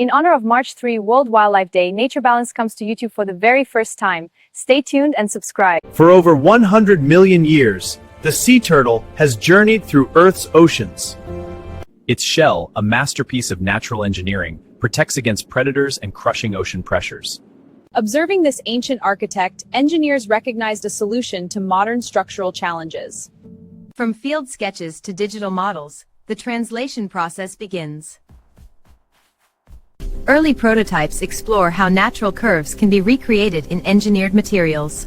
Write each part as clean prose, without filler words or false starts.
In honor of March 3 World Wildlife Day, Nature Balance comes to YouTube for the very first time. Stay tuned and subscribe. For over 100 million years, the sea turtle has journeyed through Earth's oceans. Its shell, a masterpiece of natural engineering, protects against predators and crushing ocean pressures. Observing this ancient architect, engineers recognized a solution to modern structural challenges. From field sketches to digital models, the translation process begins. Early prototypes explore how natural curves can be recreated in engineered materials.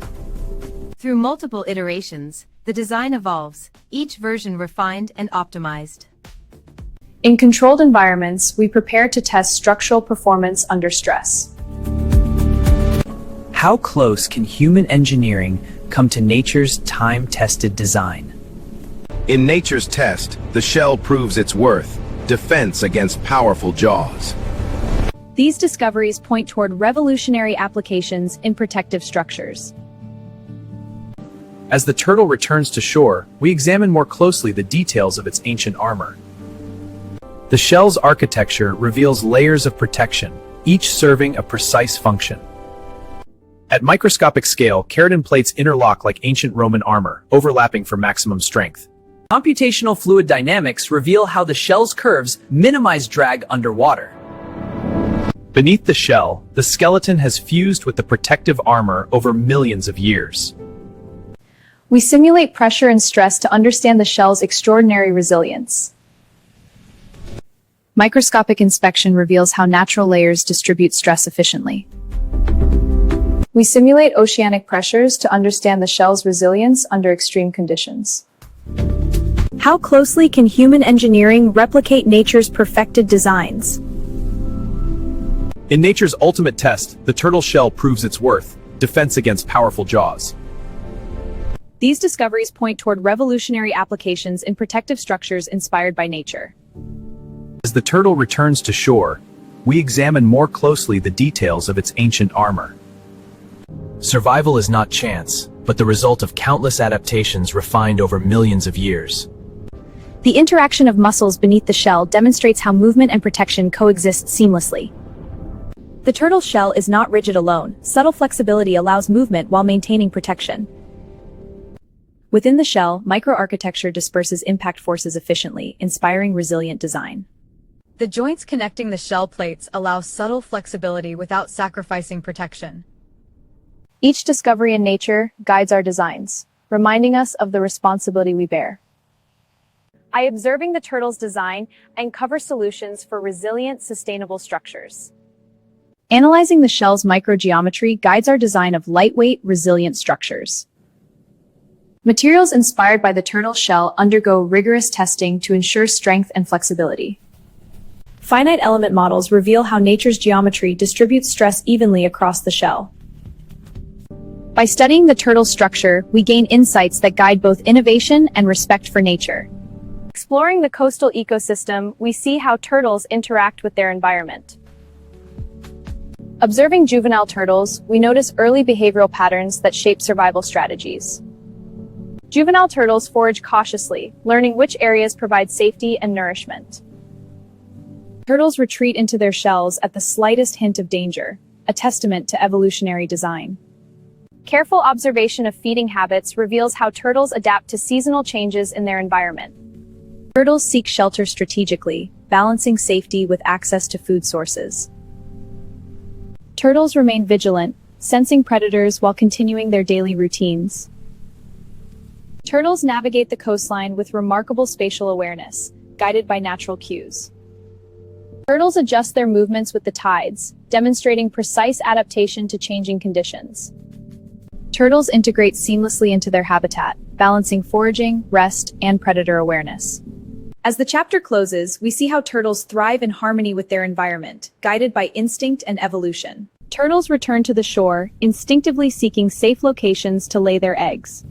Through multiple iterations, the design evolves, each version refined and optimized. In controlled environments, we prepare to test structural performance under stress. How close can human engineering come to nature's time-tested design? In nature's test, the shell proves its worth, defense against powerful jaws. These discoveries point toward revolutionary applications in protective structures. As the turtle returns to shore, we examine more closely the details of its ancient armor. The shell's architecture reveals layers of protection, each serving a precise function. At microscopic scale, keratin plates interlock like ancient Roman armor, overlapping for maximum strength. Computational fluid dynamics reveal how the shell's curves minimize drag underwater. Beneath the shell, the skeleton has fused with the protective armor over millions of years. We simulate pressure and stress to understand the shell's extraordinary resilience. Microscopic inspection reveals how natural layers distribute stress efficiently. We simulate oceanic pressures to understand the shell's resilience under extreme conditions. How closely can human engineering replicate nature's perfected designs? In nature's ultimate test, the turtle shell proves its worth, defense against powerful jaws. These discoveries point toward revolutionary applications in protective structures inspired by nature. As the turtle returns to shore, we examine more closely the details of its ancient armor. Survival is not chance, but the result of countless adaptations refined over millions of years. The interaction of muscles beneath the shell demonstrates how movement and protection coexist seamlessly. The turtle's shell is not rigid alone. Subtle flexibility allows movement while maintaining protection. Within the shell, microarchitecture disperses impact forces efficiently, inspiring resilient design. The joints connecting the shell plates allow subtle flexibility without sacrificing protection. Each discovery in nature guides our designs, reminding us of the responsibility we bear. By observing the turtle's design, I uncover solutions for resilient, sustainable structures. Analyzing the shell's microgeometry guides our design of lightweight, resilient structures. Materials inspired by the turtle shell undergo rigorous testing to ensure strength and flexibility. Finite element models reveal how nature's geometry distributes stress evenly across the shell. By studying the turtle's structure, we gain insights that guide both innovation and respect for nature. Exploring the coastal ecosystem, we see how turtles interact with their environment. Observing juvenile turtles, we notice early behavioral patterns that shape survival strategies. Juvenile turtles forage cautiously, learning which areas provide safety and nourishment. Turtles retreat into their shells at the slightest hint of danger, a testament to evolutionary design. Careful observation of feeding habits reveals how turtles adapt to seasonal changes in their environment. Turtles seek shelter strategically, balancing safety with access to food sources. Turtles remain vigilant, sensing predators while continuing their daily routines. Turtles navigate the coastline with remarkable spatial awareness, guided by natural cues. Turtles adjust their movements with the tides, demonstrating precise adaptation to changing conditions. Turtles integrate seamlessly into their habitat, balancing foraging, rest, and predator awareness. As the chapter closes, we see how turtles thrive in harmony with their environment, guided by instinct and evolution. Turtles return to the shore, instinctively seeking safe locations to lay their eggs.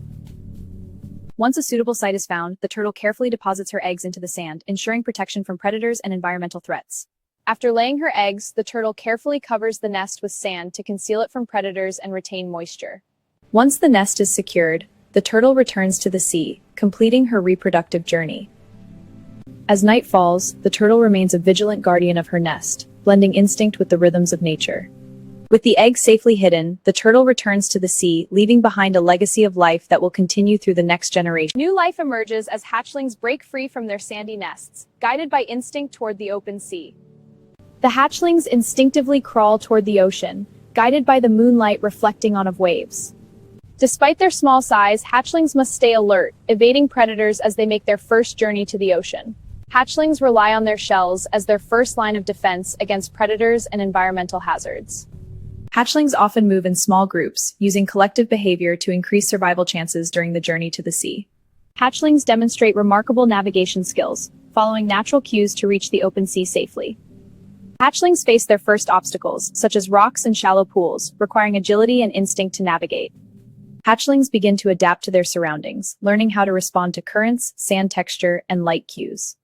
Once a suitable site is found, the turtle carefully deposits her eggs into the sand, ensuring protection from predators and environmental threats. After laying her eggs, the turtle carefully covers the nest with sand to conceal it from predators and retain moisture. Once the nest is secured, the turtle returns to the sea, completing her reproductive journey. As night falls, the turtle remains a vigilant guardian of her nest, blending instinct with the rhythms of nature. With the egg safely hidden, the turtle returns to the sea, leaving behind a legacy of life that will continue through the next generation. New life emerges as hatchlings break free from their sandy nests, guided by instinct toward the open sea. The hatchlings instinctively crawl toward the ocean, guided by the moonlight reflecting on waves. Despite their small size, hatchlings must stay alert, evading predators as they make their first journey to the ocean. Hatchlings rely on their shells as their first line of defense against predators and environmental hazards. Hatchlings often move in small groups, using collective behavior to increase survival chances during the journey to the sea. Hatchlings demonstrate remarkable navigation skills, following natural cues to reach the open sea safely. Hatchlings face their first obstacles, such as rocks and shallow pools, requiring agility and instinct to navigate. Hatchlings begin to adapt to their surroundings, learning how to respond to currents, sand texture, and light cues.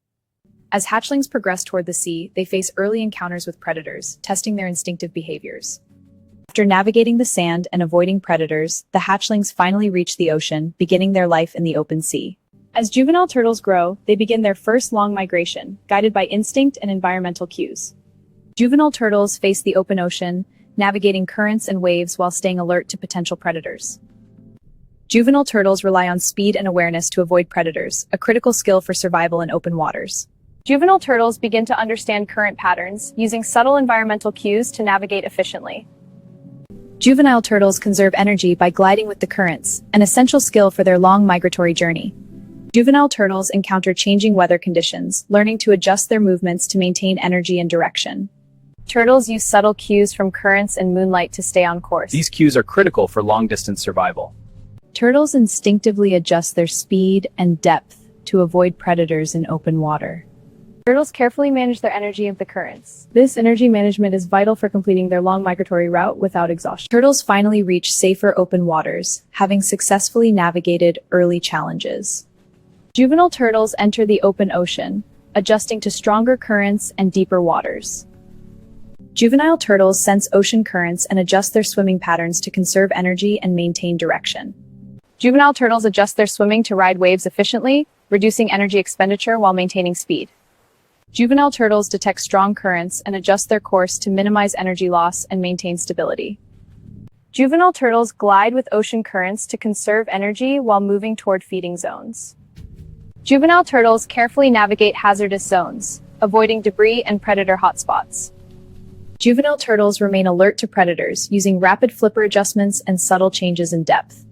As hatchlings progress toward the sea, they face early encounters with predators, testing their instinctive behaviors. After navigating the sand and avoiding predators, the hatchlings finally reach the ocean, beginning their life in the open sea. As juvenile turtles grow, they begin their first long migration, guided by instinct and environmental cues. Juvenile turtles face the open ocean, navigating currents and waves while staying alert to potential predators. Juvenile turtles rely on speed and awareness to avoid predators, a critical skill for survival in open waters. Juvenile turtles begin to understand current patterns, using subtle environmental cues to navigate efficiently. Juvenile turtles conserve energy by gliding with the currents, an essential skill for their long migratory journey. Juvenile turtles encounter changing weather conditions, learning to adjust their movements to maintain energy and direction. Turtles use subtle cues from currents and moonlight to stay on course. These cues are critical for long-distance survival. Turtles instinctively adjust their speed and depth to avoid predators in open water. Turtles carefully manage their energy of the currents. This energy management is vital for completing their long migratory route without exhaustion. Turtles finally reach safer open waters, having successfully navigated early challenges. Juvenile turtles enter the open ocean, adjusting to stronger currents and deeper waters. Juvenile turtles sense ocean currents and adjust their swimming patterns to conserve energy and maintain direction. Juvenile turtles adjust their swimming to ride waves efficiently, reducing energy expenditure while maintaining speed. Juvenile turtles detect strong currents and adjust their course to minimize energy loss and maintain stability. Juvenile turtles glide with ocean currents to conserve energy while moving toward feeding zones. Juvenile turtles carefully navigate hazardous zones, avoiding debris and predator hotspots. Juvenile turtles remain alert to predators, using rapid flipper adjustments and subtle changes in depth.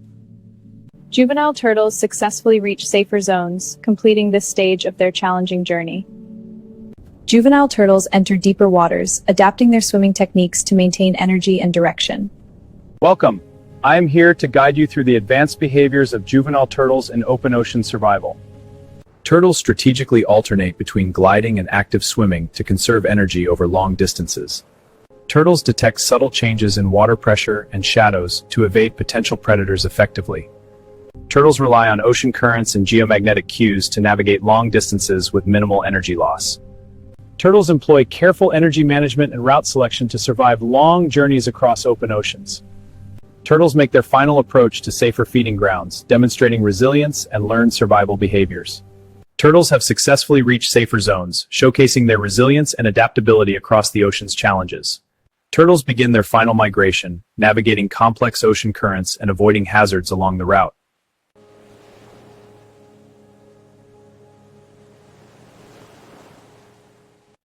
Juvenile turtles successfully reach safer zones, completing this stage of their challenging journey. Juvenile turtles enter deeper waters, adapting their swimming techniques to maintain energy and direction. Welcome. I am here to guide you through the advanced behaviors of juvenile turtles in open ocean survival. Turtles strategically alternate between gliding and active swimming to conserve energy over long distances. Turtles detect subtle changes in water pressure and shadows to evade potential predators effectively. Turtles rely on ocean currents and geomagnetic cues to navigate long distances with minimal energy loss. Turtles employ careful energy management and route selection to survive long journeys across open oceans. Turtles make their final approach to safer feeding grounds, demonstrating resilience and learned survival behaviors. Turtles have successfully reached safer zones, showcasing their resilience and adaptability across the ocean's challenges. Turtles begin their final migration, navigating complex ocean currents and avoiding hazards along the route.